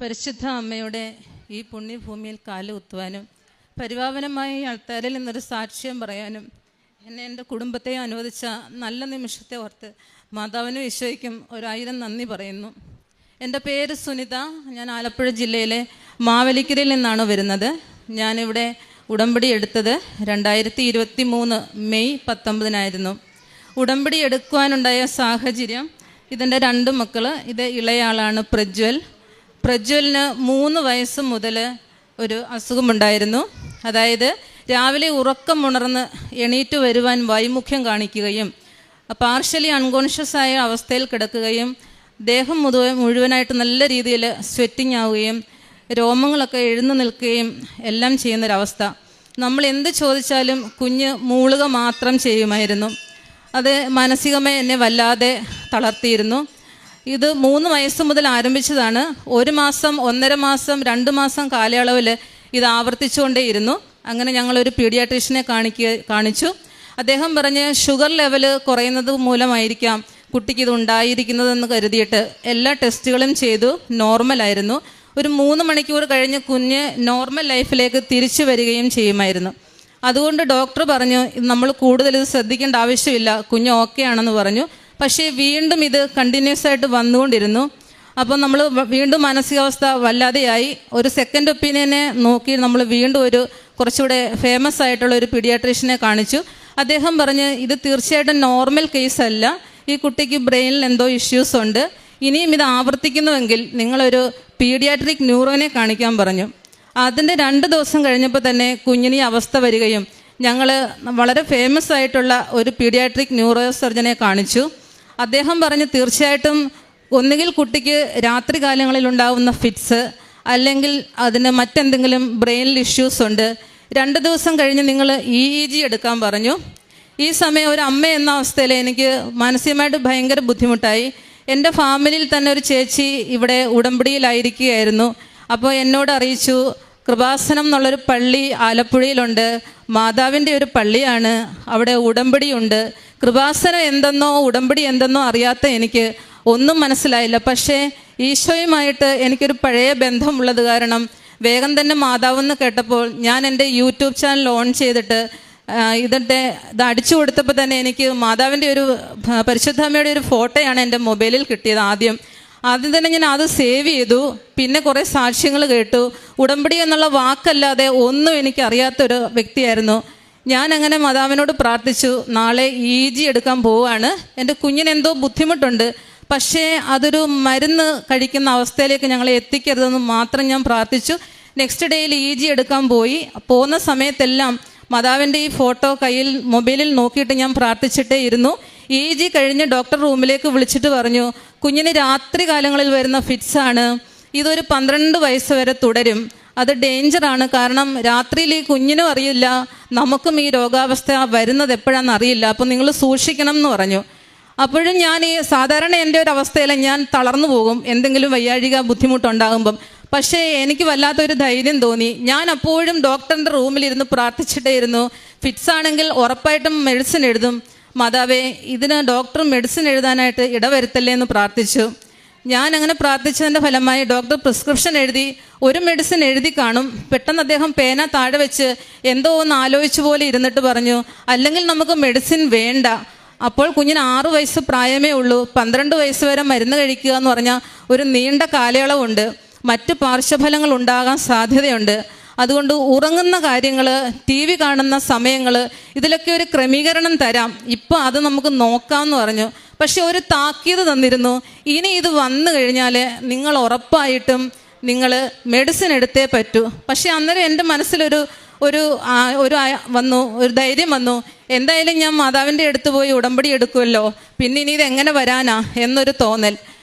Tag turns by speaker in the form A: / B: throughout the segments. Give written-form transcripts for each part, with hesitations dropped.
A: പരിശുദ്ധ അമ്മയുടെ ഈ പുണ്യഭൂമിയിൽ കാലുകുത്തുവാനും പരിപാവനമായ ഈ അൾത്താരിൽ നിന്നൊരു സാക്ഷ്യം പറയാനും എന്നെ എൻ്റെ കുടുംബത്തെ അനുവദിച്ച നല്ല നിമിഷത്തെ ഓർത്ത് മാതാവിനും ഈശോയ്ക്കും 1000 നന്ദി പറയുന്നു. എൻ്റെ പേര് സുനിത. ഞാൻ ആലപ്പുഴ ജില്ലയിലെ മാവേലിക്കരയിൽ നിന്നാണ് വരുന്നത്. ഞാനിവിടെ ഉടമ്പടി എടുത്തത് 2023 മെയ് 19 ഉടമ്പടി എടുക്കുവാനുണ്ടായ സാഹചര്യം, ഇതിൻ്റെ 2 മക്കൾ, ഇത് ഇളയാളാണ് പ്രജ്വലിന് 3 വയസ്സ് മുതൽ ഒരു അസുഖമുണ്ടായിരുന്നു. അതായത് രാവിലെ ഉറക്കമുണർന്ന് എണീറ്റ് വരുവാൻ വൈമുഖ്യം കാണിക്കുകയും പാർഷ്യലി അൺകോൺഷ്യസ് ആയ അവസ്ഥയിൽ കിടക്കുകയും ദേഹം മുഴുവനായിട്ട് നല്ല രീതിയിൽ സ്വെറ്റിംഗ് ആവുകയും രോമങ്ങളൊക്കെ എഴുന്നു നിൽക്കുകയും എല്ലാം ചെയ്യുന്നൊരവസ്ഥ. നമ്മൾ എന്ത് ചോദിച്ചാലും കുഞ്ഞ് മൂളുക മാത്രം ചെയ്യുമായിരുന്നു. അത് മാനസികമായി എന്നെ വല്ലാതെ തളർത്തിയിരുന്നു. ഇത് 3 വയസ്സ് മുതൽ ആരംഭിച്ചതാണ്. 1 മാസം, 1.5 മാസം, 2 മാസം കാലയളവിൽ ഇത് ആവർത്തിച്ചുകൊണ്ടേയിരുന്നു. അങ്ങനെ ഞങ്ങളൊരു പീഡിയാട്രീഷ്യനെ കാണിച്ചു. അദ്ദേഹം പറഞ്ഞ് ഷുഗർ ലെവൽ കുറയുന്നത് മൂലമായിരിക്കാം കുട്ടിക്ക് ഇത് ഉണ്ടായിരിക്കുന്നതെന്ന് കരുതിയിട്ട് എല്ലാ ടെസ്റ്റുകളും ചെയ്തു. നോർമലായിരുന്നു. ഒരു 3 മണിക്കൂർ കഴിഞ്ഞ് കുഞ്ഞ് നോർമൽ ലൈഫിലേക്ക് തിരിച്ചു വരികയും ചെയ്യുമായിരുന്നു. അതുകൊണ്ട് ഡോക്ടർ പറഞ്ഞു നമ്മൾ കൂടുതൽ ഇത് ശ്രദ്ധിക്കേണ്ട ആവശ്യമില്ല, കുഞ്ഞ് ഓക്കെ ആണെന്ന് പറഞ്ഞു. പക്ഷേ വീണ്ടും ഇത് കണ്ടിന്യൂസ് ആയിട്ട് വന്നുകൊണ്ടിരുന്നു. അപ്പോൾ നമ്മൾ വീണ്ടും മാനസികാവസ്ഥ വല്ലാതെയായി. ഒരു സെക്കൻഡ് ഒപ്പീനിയനെ നോക്കി നമ്മൾ വീണ്ടും ഒരു കുറച്ചുകൂടെ ഫേമസ് ആയിട്ടുള്ള ഒരു പീഡിയാട്രീഷ്യനെ കാണിച്ചു. അദ്ദേഹം പറഞ്ഞ് ഇത് തീർച്ചയായിട്ടും നോർമൽ കേസ് അല്ല, ഈ കുട്ടിക്ക് ബ്രെയിനിൽ എന്തോ ഇഷ്യൂസ് ഉണ്ട്, ഇനിയും ഇത് ആവർത്തിക്കുന്നുവെങ്കിൽ നിങ്ങളൊരു പീഡിയാട്രിക് ന്യൂറോനെ കാണിക്കാൻ പറഞ്ഞു. അതിൻ്റെ 2 ദിവസം കഴിഞ്ഞപ്പോൾ തന്നെ കുഞ്ഞിന് ഈ അവസ്ഥ വരികയും ഞങ്ങൾ വളരെ ഫേമസ് ആയിട്ടുള്ള ഒരു പീഡിയാട്രിക് ന്യൂറോ സർജനെ കാണിച്ചു. അദ്ദേഹം പറഞ്ഞ് തീർച്ചയായിട്ടും ഒന്നുകിൽ കുട്ടിക്ക് രാത്രി കാലങ്ങളിൽ ഉണ്ടാകുന്ന ഫിറ്റ്സ്, അല്ലെങ്കിൽ അതിന് മറ്റെന്തെങ്കിലും ബ്രെയിനിൽ ഇഷ്യൂസ് ഉണ്ട്. 2 ദിവസം കഴിഞ്ഞ് നിങ്ങൾ EEG എടുക്കാൻ പറഞ്ഞു. ഈ സമയം ഒരു അമ്മ എന്ന അവസ്ഥയിൽ എനിക്ക് മാനസികമായിട്ട് ഭയങ്കര ബുദ്ധിമുട്ടായി. എൻ്റെ ഫാമിലിയിൽ തന്നെ ഒരു ചേച്ചി ഇവിടെ ഉടമ്പടിയിലായിരിക്കുകയായിരുന്നു. അപ്പോൾ എന്നോട് അറിയിച്ചു, കൃപാസനം എന്നുള്ളൊരു പള്ളി ആലപ്പുഴയിലുണ്ട്, മാതാവിൻ്റെ ഒരു പള്ളിയാണ്, അവിടെ ഉടമ്പടിയുണ്ട്. കൃപാസനം എന്തെന്നോ ഉടമ്പടി എന്തെന്നോ അറിയാത്ത എനിക്ക് ഒന്നും മനസ്സിലായില്ല. പക്ഷേ ഈശോയുമായിട്ട് എനിക്കൊരു പഴയ ബന്ധമുള്ളത് കാരണം വേഗം തന്നെ മാതാവെന്ന് കേട്ടപ്പോൾ ഞാൻ എൻ്റെ യൂട്യൂബ് ചാനൽ ഓൺ ചെയ്തിട്ട് ഇത് അടിച്ചു കൊടുത്തപ്പോൾ തന്നെ എനിക്ക് മാതാവിൻ്റെ ഒരു പരിശുദ്ധാമ്മയുടെ ഒരു ഫോട്ടോയാണ് എൻ്റെ മൊബൈലിൽ കിട്ടിയത്. ആദ്യം തന്നെ ഞാൻ അത് സേവ് ചെയ്തു. പിന്നെ കുറേ സാക്ഷ്യങ്ങൾ കേട്ടു. ഉടമ്പടി എന്നുള്ള വാക്കല്ലാതെ ഒന്നും എനിക്കറിയാത്തൊരു വ്യക്തിയായിരുന്നു ഞാൻ. അങ്ങനെ മാതാവിനോട് പ്രാർത്ഥിച്ചു, നാളെ EEG എടുക്കാൻ പോവുകയാണ്, എൻ്റെ കുഞ്ഞിനെന്തോ ബുദ്ധിമുട്ടുണ്ട്, പക്ഷേ അതൊരു മരുന്ന് കഴിക്കുന്ന അവസ്ഥയിലേക്ക് ഞങ്ങളെ എത്തിക്കരുതെന്ന് മാത്രം ഞാൻ പ്രാർത്ഥിച്ചു. നെക്സ്റ്റ് ഡേയിൽ EEG എടുക്കാൻ പോകുന്ന സമയത്തെല്ലാം മാതാവിൻ്റെ ഈ ഫോട്ടോ കയ്യിൽ മൊബൈലിൽ നോക്കിയിട്ട് ഞാൻ പ്രാർത്ഥിച്ചിട്ടേ ഇരുന്നു. EEG കഴിഞ്ഞ് ഡോക്ടർ റൂമിലേക്ക് വിളിച്ചിട്ട് പറഞ്ഞു, കുഞ്ഞിന് രാത്രി കാലങ്ങളിൽ വരുന്ന ഫിറ്റ്സാണ്, ഇതൊരു 12 വയസ്സ് വരെ തുടരും, അത് ഡേഞ്ചറാണ്, കാരണം രാത്രിയിൽ ഈ കുഞ്ഞിനും അറിയില്ല, നമുക്കും ഈ രോഗാവസ്ഥ വരുന്നത് എപ്പോഴാണെന്ന് അറിയില്ല, അപ്പോൾ നിങ്ങൾ സൂക്ഷിക്കണം എന്ന് പറഞ്ഞു. അപ്പോഴും ഞാൻ സാധാരണ എൻ്റെ ഒരു അവസ്ഥയിൽ ഞാൻ തളർന്നു പോകും എന്തെങ്കിലും വയ്യാഴിക ബുദ്ധിമുട്ടുണ്ടാകുമ്പം. പക്ഷേ എനിക്ക് വല്ലാത്തൊരു ധൈര്യം തോന്നി. ഞാൻ അപ്പോഴും ഡോക്ടറിൻ്റെ റൂമിലിരുന്ന് പ്രാർത്ഥിച്ചിട്ടേ ഇരുന്നു. ഫിറ്റ്സ് ആണെങ്കിൽ ഉറപ്പായിട്ടും മെഡിസിൻ എഴുതും, മാതാവേ ഇതിന് ഡോക്ടർ മെഡിസിൻ എഴുതാനായിട്ട് ഇടവരുത്തല്ലേ എന്ന് പ്രാർത്ഥിച്ചു. ഞാൻ അങ്ങനെ പ്രാർത്ഥിച്ചതിൻ്റെ ഫലമായി ഡോക്ടർ പ്രിസ്ക്രിപ്ഷൻ എഴുതി. ഒരു മെഡിസിൻ എഴുതി കാണും. പെട്ടെന്ന് അദ്ദേഹം പേന താഴെ വെച്ച് എന്തോ ഒന്ന് ആലോചിച്ച പോലെ ഇരുന്നിട്ട് പറഞ്ഞു, അല്ലെങ്കിൽ നമുക്ക് മെഡിസിൻ വേണ്ട. അപ്പോൾ കുഞ്ഞിന് 6 വയസ്സ് പ്രായമേ ഉള്ളൂ, 12 വയസ്സ് വരെ മരുന്ന് കഴിക്കുക എന്ന് പറഞ്ഞാൽ ഒരു നീണ്ട കാലയളവുണ്ട്, മറ്റ് പാർശ്വഫലങ്ങൾ ഉണ്ടാകാൻ സാധ്യതയുണ്ട്. അതുകൊണ്ട് ഉറങ്ങുന്ന കാര്യങ്ങൾ, TV കാണുന്ന സമയങ്ങൾ, ഇതിലൊക്കെ ഒരു ക്രമീകരണം തരാം, ഇപ്പോൾ അത് നമുക്ക് നോക്കാമെന്ന് പറഞ്ഞു. പക്ഷെ ഒരു താക്കീത് തന്നിരുന്നു, ഇനി ഇത് വന്നു കഴിഞ്ഞാൽ നിങ്ങൾ ഉറപ്പായിട്ടും നിങ്ങൾ മെഡിസിൻ എടുത്തേ പറ്റൂ. പക്ഷെ അന്നേരം എൻ്റെ മനസ്സിലൊരു ധൈര്യം വന്നു, എന്തായാലും ഞാൻ മാതാവിൻ്റെ അടുത്ത് പോയി ഉടമ്പടി എടുക്കുമല്ലോ, പിന്നെ ഇനി ഇതെങ്ങനെ വരാനാ എന്നൊരു തോന്നൽ.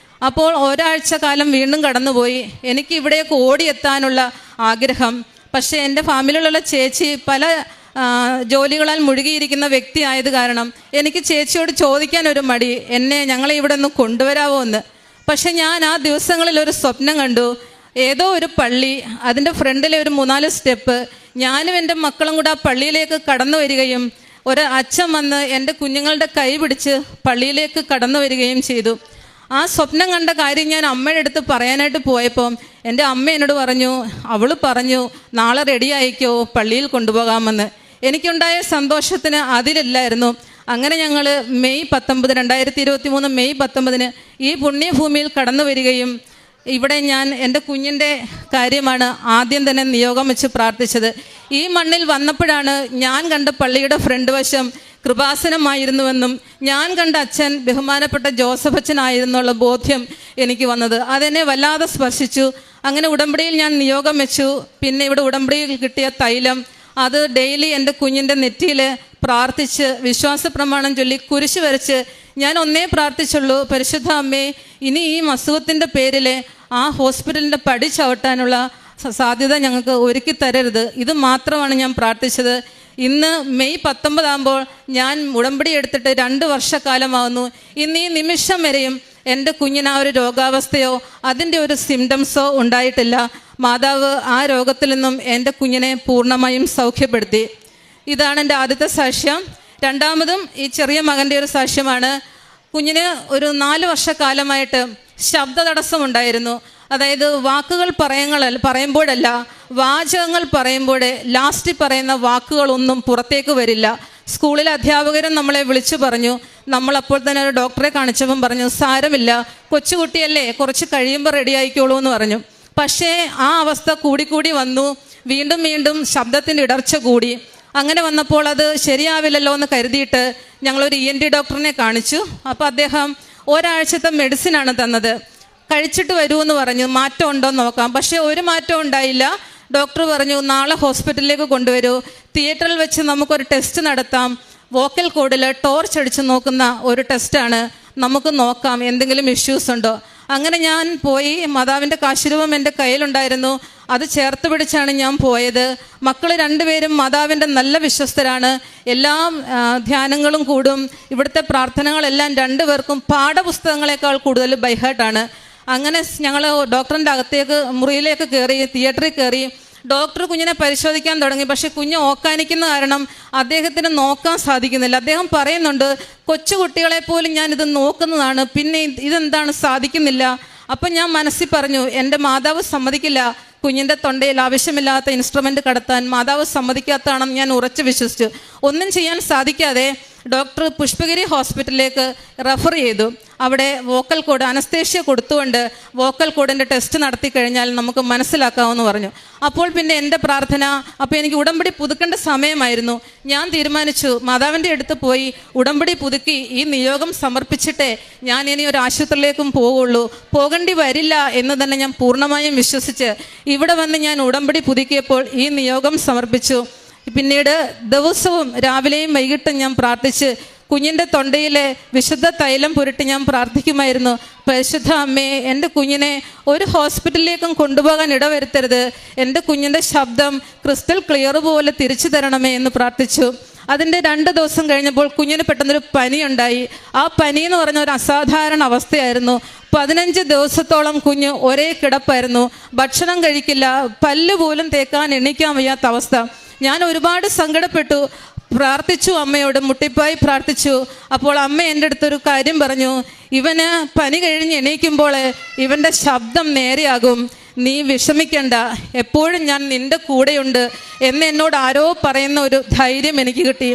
A: അപ്പോൾ ഒരാഴ്ച കാലം വീണ്ടും കടന്നുപോയി. എനിക്ക് ഇവിടേക്ക് ഓടിയെത്താനുള്ള ആഗ്രഹം. പക്ഷേ എൻ്റെ ഫാമിലിയിലുള്ള ചേച്ചി പല ജോലികളാൽ മുഴുകിയിരിക്കുന്ന വ്യക്തി ആയത് കാരണം എനിക്ക് ചേച്ചിയോട് ചോദിക്കാനൊരു മടി, ഞങ്ങളെ ഇവിടെ ഒന്ന് കൊണ്ടുവരാമോ എന്ന്. പക്ഷെ ഞാൻ ആ ദിവസങ്ങളിൽ ഒരു സ്വപ്നം കണ്ടു. ഏതോ ഒരു പള്ളി, അതിൻ്റെ ഫ്രണ്ടിലെ ഒരു 3-4 സ്റ്റെപ്പ്, ഞാനും എൻ്റെ മക്കളും കൂടെ ആ പള്ളിയിലേക്ക് കടന്നു വരികയും ഒരു അച്ഛൻ വന്ന് എൻ്റെ കുഞ്ഞുങ്ങളുടെ കൈ പിടിച്ച് പള്ളിയിലേക്ക് കടന്നു വരികയും ചെയ്തു. ആ സ്വപ്നം കണ്ട കാര്യം ഞാൻ അമ്മയുടെ അടുത്ത് പറയാനായിട്ട് പോയപ്പം എൻ്റെ അമ്മ എന്നോട് പറഞ്ഞു, അവൾ പറഞ്ഞു നാളെ റെഡി ആയിക്കോ, പള്ളിയിൽ കൊണ്ടുപോകാമെന്ന്. എനിക്കുണ്ടായ സന്തോഷത്തിന് അതിലില്ലായിരുന്നു. അങ്ങനെ ഞങ്ങൾ മെയ് 19, 2023 മെയ് 19 ഈ പുണ്യഭൂമിയിൽ കടന്നു വരികയും ഇവിടെ ഞാൻ എൻ്റെ കുഞ്ഞിൻ്റെ കാര്യമാണ് ആദ്യം തന്നെ നിയോഗം വെച്ച് പ്രാർത്ഥിച്ചത്. ഈ മണ്ണിൽ വന്നപ്പോഴാണ് ഞാൻ കണ്ട പള്ളിയുടെ ഫ്രണ്ട് വശം കൃപാസനമായിരുന്നുവെന്നും ഞാൻ കണ്ട അച്ഛൻ ബഹുമാനപ്പെട്ട ജോസഫ് അച്ഛനായിരുന്നുള്ള ബോധ്യം എനിക്ക് വന്നത്. അതെന്നെ വല്ലാതെ സ്പർശിച്ചു. അങ്ങനെ ഉടമ്പടിയിൽ ഞാൻ നിയോഗം വെച്ചു. പിന്നെ ഇവിടെ ഉടമ്പടിയിൽ കിട്ടിയ തൈലം അത് ഡെയിലി എൻ്റെ കുഞ്ഞിൻ്റെ നെറ്റിയിൽ പ്രാർത്ഥിച്ച് വിശ്വാസ പ്രമാണം ചൊല്ലി കുരിശ് വരച്ച് ഞാൻ ഒന്നേ പ്രാർത്ഥിച്ചുള്ളൂ, പരിശുദ്ധ അമ്മേ, ഇനി ഈ അസുഖത്തിൻ്റെ പേരിൽ ആ ഹോസ്പിറ്റലിൻ്റെ പടി ചവിട്ടാനുള്ള സാധ്യത ഞങ്ങൾക്ക് ഒരുക്കി തരരുത്. ഇത് മാത്രമാണ് ഞാൻ പ്രാർത്ഥിച്ചത്. ഇന്ന് മെയ് 19 ആകുമ്പോൾ ഞാൻ ഉടമ്പടി എടുത്തിട്ട് 2 വർഷക്കാലമാകുന്നു. ഇന്ന് ഈ നിമിഷം വരെയും എൻ്റെ കുഞ്ഞിന് ആ ഒരു രോഗാവസ്ഥയോ അതിൻ്റെ ഒരു സിംറ്റംസോ ഉണ്ടായിട്ടില്ല. മാതാവ് ആ രോഗത്തിൽ നിന്നും എൻ്റെ കുഞ്ഞിനെ പൂർണ്ണമായും സൗഖ്യപ്പെടുത്തി. ഇതാണ് എൻ്റെ ആദ്യത്തെ സാക്ഷ്യം. രണ്ടാമതും ഈ ചെറിയ മകൻ്റെ ഒരു സാക്ഷ്യമാണ്. കുഞ്ഞിന് ഒരു 4 വർഷക്കാലമായിട്ട് ശബ്ദ തടസ്സമുണ്ടായിരുന്നു. അതായത് വാക്കുകൾ പറയുമ്പോഴല്ല, വാചകങ്ങൾ പറയുമ്പോഴേ ലാസ്റ്റ് പറയുന്ന വാക്കുകളൊന്നും പുറത്തേക്ക് വരില്ല. സ്കൂളിലെ അധ്യാപകരും നമ്മളെ വിളിച്ചു പറഞ്ഞു. നമ്മളപ്പോൾ തന്നെ ഒരു ഡോക്ടറെ കാണിച്ചപ്പം പറഞ്ഞു, സാരമില്ല, കൊച്ചുകുട്ടിയല്ലേ, കുറച്ച് കഴിയുമ്പോൾ റെഡി ആയിക്കോളൂ എന്ന് പറഞ്ഞു. പക്ഷേ ആ അവസ്ഥ കൂടിക്കൂടി വന്നു. വീണ്ടും വീണ്ടും ശബ്ദത്തിൻ്റെ ഇടർച്ച കൂടി. അങ്ങനെ വന്നപ്പോൾ അത് ശരിയാവില്ലല്ലോ എന്ന് കരുതിയിട്ട് ഞങ്ങളൊരു ENT ഡോക്ടറിനെ കാണിച്ചു. അപ്പോൾ അദ്ദേഹം ഒരാഴ്ചത്തെ മെഡിസിനാണ് തന്നത്. കഴിച്ചിട്ട് വരുമെന്ന് പറഞ്ഞു, മാറ്റം ഉണ്ടോ എന്ന് നോക്കാം. പക്ഷേ ഒരു മാറ്റം ഉണ്ടായില്ല. ഡോക്ടർ പറഞ്ഞു, നാളെ ഹോസ്പിറ്റലിലേക്ക് കൊണ്ടുവരൂ, തിയേറ്ററിൽ വെച്ച് നമുക്കൊരു ടെസ്റ്റ് നടത്താം. വോക്കൽ കോഡിൽ ടോർച്ച് അടിച്ച് നോക്കുന്ന ഒരു ടെസ്റ്റാണ്, നമുക്ക് നോക്കാം എന്തെങ്കിലും ഇഷ്യൂസ് ഉണ്ടോ. അങ്ങനെ ഞാൻ പോയി. മാതാവിൻ്റെ കാശുരൂപം എൻ്റെ കയ്യിലുണ്ടായിരുന്നു. അത് ചേർത്ത് പിടിച്ചാണ് ഞാൻ പോയത്. മക്കൾ 2 പേരും മാതാവിൻ്റെ നല്ല വിശ്വസ്തരാണ്. എല്ലാ ധ്യാനങ്ങളും കൂടും. ഇവിടുത്തെ പ്രാർത്ഥനകളെല്ലാം 2 പേർക്കും പാഠപുസ്തകങ്ങളെക്കാൾ കൂടുതൽ ബൈഹാർട്ടാണ്. അങ്ങനെ ഞങ്ങൾ ഡോക്ടറിൻ്റെ അകത്തേക്ക് മുറിയിലേക്ക് കയറി, തിയേറ്ററിൽ കയറി. ഡോക്ടർ കുഞ്ഞിനെ പരിശോധിക്കാൻ തുടങ്ങി. പക്ഷേ കുഞ്ഞ് ഓക്കാനിക്കുന്ന കാരണം അദ്ദേഹത്തിന് നോക്കാൻ സാധിക്കുന്നില്ല. അദ്ദേഹം പറയുന്നുണ്ട്, കൊച്ചുകുട്ടികളെ പോലും ഞാനിത് നോക്കുന്നതാണ്, പിന്നെ ഇതെന്താണ് സാധിക്കുന്നില്ല. അപ്പം ഞാൻ മനസ്സിൽ പറഞ്ഞു, എൻ്റെ മാതാവ് സമ്മതിക്കില്ല കുഞ്ഞിൻ്റെ തൊണ്ടയിൽ ആവശ്യമില്ലാത്ത ഇൻസ്ട്രുമെൻ്റ് കടത്താൻ. മാതാവ് സമ്മതിക്കാത്തതാണെന്ന് ഞാൻ ഉറച്ചു വിശ്വസിച്ചു. ഒന്നും ചെയ്യാൻ സാധിക്കാതെ ഡോക്ടർ പുഷ്പഗിരി ഹോസ്പിറ്റലിലേക്ക് റെഫർ ചെയ്തു. അവിടെ വോക്കൽ കോഡ് അനസ്തേഷ്യ കൊടുത്തുകൊണ്ട് വോക്കൽ കോഡിൻ്റെ ടെസ്റ്റ് നടത്തി കഴിഞ്ഞാൽ നമുക്ക് മനസ്സിലാക്കാമെന്ന് പറഞ്ഞു. അപ്പോൾ പിന്നെ എൻ്റെ പ്രാർത്ഥന, അപ്പോൾ എനിക്ക് ഉടമ്പടി പുതുക്കേണ്ട സമയമായിരുന്നു. ഞാൻ തീരുമാനിച്ചു, മാതാവിൻ്റെ അടുത്ത് പോയി ഉടമ്പടി പുതുക്കി ഈ നിയോഗം സമർപ്പിച്ചിട്ടേ ഞാൻ ഇനി ഒരു ആശുപത്രിയിലേക്കും പോവുള്ളൂ, പോകേണ്ടി വരില്ല എന്ന് തന്നെ ഞാൻ പൂർണ്ണമായും വിശ്വസിച്ച് ഇവിടെ വന്ന് ഞാൻ ഉടമ്പടി പുതുക്കിയപ്പോൾ ഈ നിയോഗം സമർപ്പിച്ചു. പിന്നീട് ദിവസവും രാവിലെയും വൈകിട്ടും ഞാൻ പ്രാർത്ഥിച്ച് കുഞ്ഞിൻ്റെ തൊണ്ടയിലെ വിശുദ്ധ തൈലം പുരട്ടി ഞാൻ പ്രാർത്ഥിക്കുമായിരുന്നു, പരിശുദ്ധ അമ്മേ, എൻ്റെ കുഞ്ഞിനെ ഒരു ഹോസ്പിറ്റലിലേക്കും കൊണ്ടുപോകാൻ ഇടവരുത്തരുത്, എൻ്റെ കുഞ്ഞിൻ്റെ ശബ്ദം ക്രിസ്റ്റൽ ക്ലിയർ പോലെ തിരിച്ചു തരണമേ എന്ന് പ്രാർത്ഥിച്ചു. അതിൻ്റെ 2 ദിവസം കഴിഞ്ഞപ്പോൾ കുഞ്ഞിന് പെട്ടെന്നൊരു പനി ഉണ്ടായി. ആ പനി എന്ന് പറഞ്ഞ ഒരു അസാധാരണ അവസ്ഥയായിരുന്നു. 15 ദിവസത്തോളം കുഞ്ഞ് ഒരേ കിടപ്പായിരുന്നു. ഭക്ഷണം കഴിക്കില്ല, പല്ല് പോലും തേക്കാൻ എണീക്കാൻ വയ്യാത്ത അവസ്ഥ. ഞാൻ ഒരുപാട് സങ്കടപ്പെട്ടു. പ്രാർത്ഥിച്ചു, അമ്മയോട് മുട്ടിപ്പായി പ്രാർത്ഥിച്ചു. അപ്പോൾ അമ്മ എൻ്റെ അടുത്തൊരു കാര്യം പറഞ്ഞു, ഇവന് പനി കഴിഞ്ഞ് എണീക്കുമ്പോൾ ഇവൻ്റെ ശബ്ദം നേരെയാകും, നീ വിഷമിക്കണ്ട, എപ്പോഴും ഞാൻ നിൻ്റെ കൂടെയുണ്ട് എന്ന് എന്നോട് ആരോ പറയുന്ന ഒരു ധൈര്യം എനിക്ക് കിട്ടി.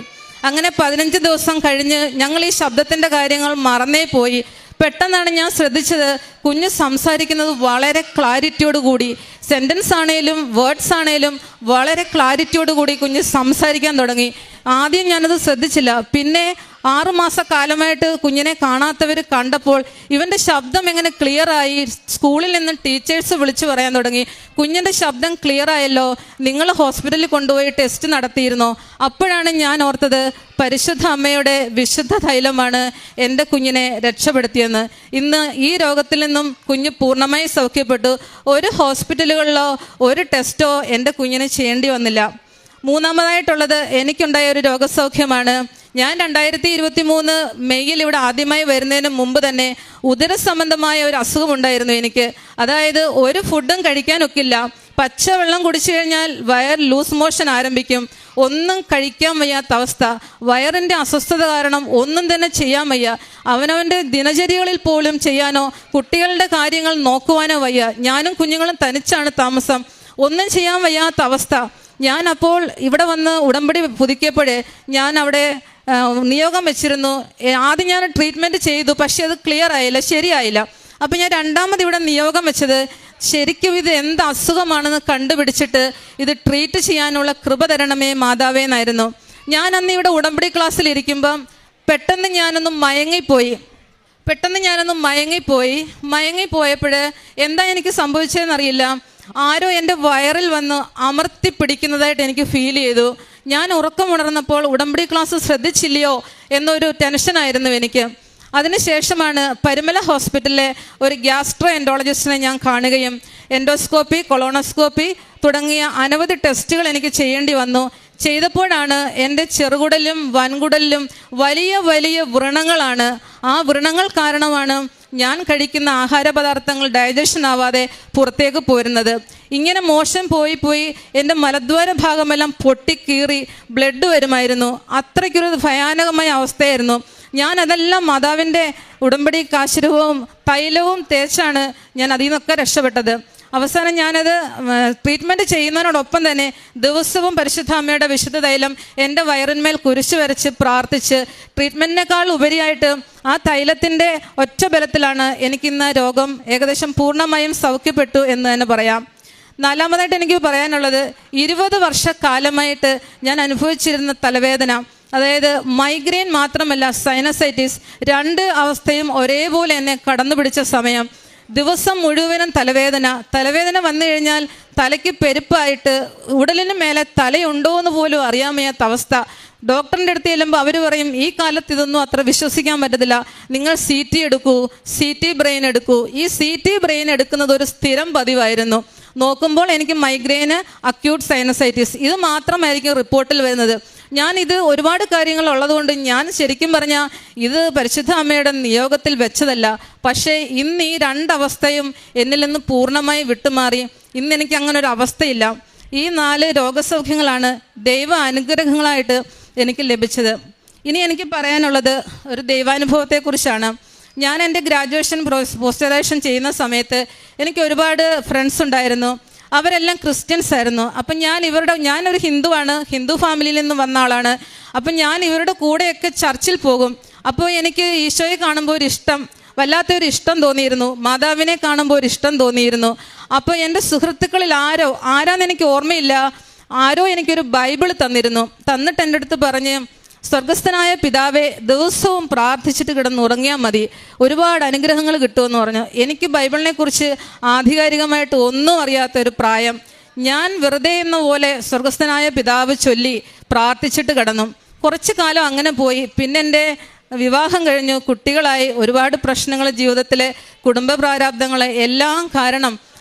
A: അങ്ങനെ 15 ദിവസം കഴിഞ്ഞ് ഞങ്ങൾ ഈ ശബ്ദത്തിൻ്റെ കാര്യങ്ങൾ മറന്നേ പോയി. പെട്ടെന്നാണ് ഞാൻ ശ്രദ്ധിച്ചത്, കുഞ്ഞ് സംസാരിക്കുന്നത് വളരെ ക്ലാരിറ്റിയോട് കൂടി, സെൻറ്റൻസ് ആണേലും വേർഡ്സ് ആണേലും വളരെ ക്ലാരിറ്റിയോട് കൂടി കുഞ്ഞ് സംസാരിക്കാൻ തുടങ്ങി. ആദ്യം ഞാനത് ശ്രദ്ധിച്ചില്ല. പിന്നെ 6 മാസക്കാലമായിട്ട് കുഞ്ഞിനെ കാണാത്തവർ കണ്ടപ്പോൾ ഇവൻ്റെ ശബ്ദം എങ്ങനെ ക്ലിയറായി. സ്കൂളിൽ നിന്ന് ടീച്ചേഴ്സ് വിളിച്ചു പറയാൻ തുടങ്ങി, കുഞ്ഞിൻ്റെ ശബ്ദം ക്ലിയറായല്ലോ, നിങ്ങൾ ഹോസ്പിറ്റലിൽ കൊണ്ടുപോയി ടെസ്റ്റ് നടത്തിയിരുന്നോ. അപ്പോഴാണ് ഞാൻ ഓർത്തത്, പരിശുദ്ധ അമ്മയുടെ വിശുദ്ധ തൈലമാണ് എൻ്റെ കുഞ്ഞിനെ രക്ഷപ്പെടുത്തിയെന്ന്. ഇന്ന് ഈ രോഗത്തിൽ നിന്നും കുഞ്ഞ് പൂർണ്ണമായി സൗഖ്യപ്പെട്ടു. ഒരു ഹോസ്പിറ്റലുകളിലോ ഒരു ടെസ്റ്റോ എൻ്റെ കുഞ്ഞിന് ചെയ്യേണ്ടി വന്നില്ല. മൂന്നാമതായിട്ടുള്ളത് എനിക്കുണ്ടായ ഒരു രോഗസൗഖ്യമാണ്. ഞാൻ 2023 മെയ്യിൽ ഇവിടെ ആദ്യമായി വരുന്നതിന് മുമ്പ് തന്നെ ഉദര സംബന്ധമായ ഒരു അസുഖമുണ്ടായിരുന്നു എനിക്ക്. അതായത് ഒരു ഫുഡും കഴിക്കാനൊക്കില്ല. പച്ചവെള്ളം കുടിച്ചു കഴിഞ്ഞാൽ വയർ ലൂസ് മോഷൻ ആരംഭിക്കും. ഒന്നും കഴിക്കാൻ വയ്യാത്ത അവസ്ഥ, വയറിൻ്റെ അസ്വസ്ഥത കാരണം ഒന്നും തന്നെ ചെയ്യാൻ വയ്യ, അവനവൻ്റെ ദിനചര്യകളിൽ പോലും ചെയ്യാനോ കുട്ടികളുടെ കാര്യങ്ങൾ നോക്കുവാനോ വയ്യ. ഞാനും കുഞ്ഞുങ്ങളും തനിച്ചാണ് താമസം, ഒന്നും ചെയ്യാൻ വയ്യാത്ത അവസ്ഥ. ഞാൻ അപ്പോൾ ഇവിടെ വന്ന് ഉടമ്പടി പുതുക്കിയപ്പോഴേ ഞാൻ അവിടെ നിയോഗം വെച്ചിരുന്നു. ആദ്യം ഞാൻ ട്രീറ്റ്മെൻറ്റ് ചെയ്തു, പക്ഷേ അത് ക്ലിയർ ആയില്ല, ശരിയായില്ല. അപ്പം ഞാൻ രണ്ടാമത് ഇവിടെ നിയോഗം വെച്ചത് ശരിക്കും ഇത് എന്ത് അസുഖമാണെന്ന് കണ്ടുപിടിച്ചിട്ട് ഇത് ട്രീറ്റ് ചെയ്യാനുള്ള കൃപ തരണമേ മാതാവേ എന്നായിരുന്നു. ഞാൻ അന്ന് ഇവിടെ ഉടമ്പടി ക്ലാസ്സിലിരിക്കുമ്പം പെട്ടെന്ന് ഞാനൊന്ന് മയങ്ങിപ്പോയപ്പോൾ എന്താ എനിക്ക് സംഭവിച്ചതെന്നറിയില്ല. ആരോ എൻ്റെ വയറിൽ വന്ന് അമർത്തി പിടിക്കുന്നതായിട്ട് എനിക്ക് ഫീൽ ചെയ്തു. ഞാൻ ഉറക്കമുണർന്നപ്പോൾ ഉടമ്പടി ക്ലാസ് ശ്രദ്ധിച്ചില്ലയോ എന്നൊരു ടെൻഷനായിരുന്നു എനിക്ക്. അതിനുശേഷമാണ് പരുമല ഹോസ്പിറ്റലിലെ ഒരു ഗ്യാസ്ട്രോ എൻട്രോളജിസ്റ്റിനെ ഞാൻ കാണുകയും എൻഡോസ്കോപ്പി, കൊളോണോസ്കോപ്പി തുടങ്ങിയ അനവധി ടെസ്റ്റുകൾ എനിക്ക് ചെയ്യേണ്ടി വന്നു. ചെയ്തപ്പോഴാണ് എൻ്റെ ചെറുകുടലിലും വൻകുടലിലും വലിയ വലിയ വ്രണങ്ങളാണ്. ആ വ്രണങ്ങൾ കാരണമാണ് ഞാൻ കഴിക്കുന്ന ആഹാര പദാർത്ഥങ്ങൾ ഡൈജഷൻ ആവാതെ പുറത്തേക്ക് പോരുന്നത്. ഇങ്ങനെ മോശം പോയി എൻ്റെ മലദ്വാര ഭാഗമെല്ലാം പൊട്ടിക്കീറി ബ്ലഡ് വരുമായിരുന്നു. അത്രയ്ക്കൊരു ഭയാനകമായ അവസ്ഥയായിരുന്നു. ഞാൻ അതെല്ലാം മാതാവിൻ്റെ ഉടമ്പടി കാശുരൂപവും തൈലവും തേച്ചാണ് ഞാൻ അതിൽ നിന്നൊക്കെ രക്ഷപ്പെട്ടത്. അവസാനം ഞാനത് ട്രീറ്റ്മെൻറ്റ് ചെയ്യുന്നതിനോടൊപ്പം തന്നെ ദിവസവും പരിശുദ്ധ അമ്മയുടെ വിശുദ്ധ തൈലം എൻ്റെ വയറിന്മേൽ കുരിശ് വരച്ച് പ്രാർത്ഥിച്ച് ട്രീറ്റ്മെൻറ്റിനേക്കാൾ ഉപരിയായിട്ട് ആ തൈലത്തിൻ്റെ ഒറ്റ ബലത്തിലാണ് എനിക്കിന്ന് രോഗം ഏകദേശം പൂർണ്ണമായും സൗഖ്യപ്പെട്ടു എന്ന് തന്നെ പറയാം. നാലാമതായിട്ട് എനിക്ക് പറയാനുള്ളത് 20 വർഷക്കാലമായിട്ട് ഞാൻ അനുഭവിച്ചിരുന്ന തലവേദന, അതായത് മൈഗ്രെയിൻ മാത്രമല്ല സൈനസൈറ്റിസ്, 2 അവസ്ഥയും ഒരേപോലെ എന്നെ കടന്നു പിടിച്ച സമയം. ദിവസം മുഴുവനും തലവേദന വന്നു കഴിഞ്ഞാൽ തലയ്ക്ക് പെരുപ്പായിട്ട് ഉടലിന് മേലെ തലയുണ്ടോ എന്ന് പോലും അറിയാൻ വയ്യാത്ത അവസ്ഥ. ഡോക്ടറിൻ്റെ അടുത്ത് ചെല്ലുമ്പോൾ അവർ പറയും ഈ കാലത്ത് ഇതൊന്നും അത്ര വിശ്വസിക്കാൻ പറ്റത്തില്ല, നിങ്ങൾ CT എടുക്കൂ, CT ബ്രെയിൻ എടുക്കൂ. ഈ CT ബ്രെയിൻ എടുക്കുന്നത് ഒരു സ്ഥിരം പതിവായിരുന്നു. നോക്കുമ്പോൾ എനിക്ക് മൈഗ്രെയിന്, അക്യൂട്ട് സൈനസൈറ്റിസ് ഇത് മാത്രമായിരിക്കും റിപ്പോർട്ടിൽ വരുന്നത്. ഞാനിത് ഒരുപാട് കാര്യങ്ങൾ ഉള്ളതുകൊണ്ട് ഞാൻ ശരിക്കും പറഞ്ഞാൽ ഇത് പരിശുദ്ധ അമ്മയുടെ നിയോഗത്തിൽ വെച്ചതല്ല. പക്ഷേ ഇന്ന് ഈ 2 അവസ്ഥയും എന്നിൽ നിന്ന് പൂർണ്ണമായി വിട്ടുമാറി. ഇന്ന് എനിക്ക് അങ്ങനെ ഒരു അവസ്ഥയില്ല. ഈ 4 രോഗസൗഖ്യങ്ങളാണ് ദൈവ അനുഗ്രഹങ്ങളായിട്ട് എനിക്ക് ലഭിച്ചത്. ഇനി എനിക്ക് പറയാനുള്ളത് ഒരു ദൈവാനുഭവത്തെക്കുറിച്ചാണ്. ഞാൻ എൻ്റെ ഗ്രാജുവേഷൻ പോസ്റ്റ് ഗ്രാജുവേഷൻ ചെയ്യുന്ന സമയത്ത് എനിക്ക് ഒരുപാട് ഫ്രണ്ട്സ് ഉണ്ടായിരുന്നു. അവരെല്ലാം ക്രിസ്ത്യൻസ് ആയിരുന്നു. അപ്പം ഞാനൊരു ഹിന്ദുവാണ്, ഹിന്ദു ഫാമിലിയിൽ നിന്ന് വന്ന ആളാണ്. അപ്പം ഞാൻ ഇവരുടെ കൂടെയൊക്കെ ചർച്ചിൽ പോകും. അപ്പോൾ എനിക്ക് ഈശോയെ കാണുമ്പോൾ വല്ലാത്തൊരു ഇഷ്ടം തോന്നിയിരുന്നു. മാതാവിനെ കാണുമ്പോൾ ഒരു ഇഷ്ടം തോന്നിയിരുന്നു. അപ്പോൾ എൻ്റെ സുഹൃത്തുക്കളിൽ ആരാന്ന് എനിക്ക് ഓർമ്മയില്ല, ആരോ എനിക്കൊരു ബൈബിൾ തന്നിട്ട് എൻ്റെ അടുത്ത് പറഞ്ഞ് സ്വർഗസ്ഥനായ പിതാവേ ദിവസവും പ്രാർത്ഥിച്ചിട്ട് കിടന്നുറങ്ങിയാൽ മതി, ഒരുപാട് അനുഗ്രഹങ്ങൾ കിട്ടുമെന്ന് പറഞ്ഞു. എനിക്ക് ബൈബിളിനെ കുറിച്ച് ആധികാരികമായിട്ട് ഒന്നും അറിയാത്തൊരു പ്രായം. ഞാൻ വെറുതെ എന്ന പോലെ സ്വർഗസ്ഥനായ പിതാവ് ചൊല്ലി പ്രാർത്ഥിച്ചിട്ട് കിടന്നു. കുറച്ച് കാലം അങ്ങനെ പോയി. പിന്നെ എൻ്റെ വിവാഹം കഴിഞ്ഞു, കുട്ടികളായി, ഒരുപാട് പ്രശ്നങ്ങൾ ജീവിതത്തിലെ, കുടുംബ പ്രാരാബ്ദങ്ങൾ എല്ലാം കാരണം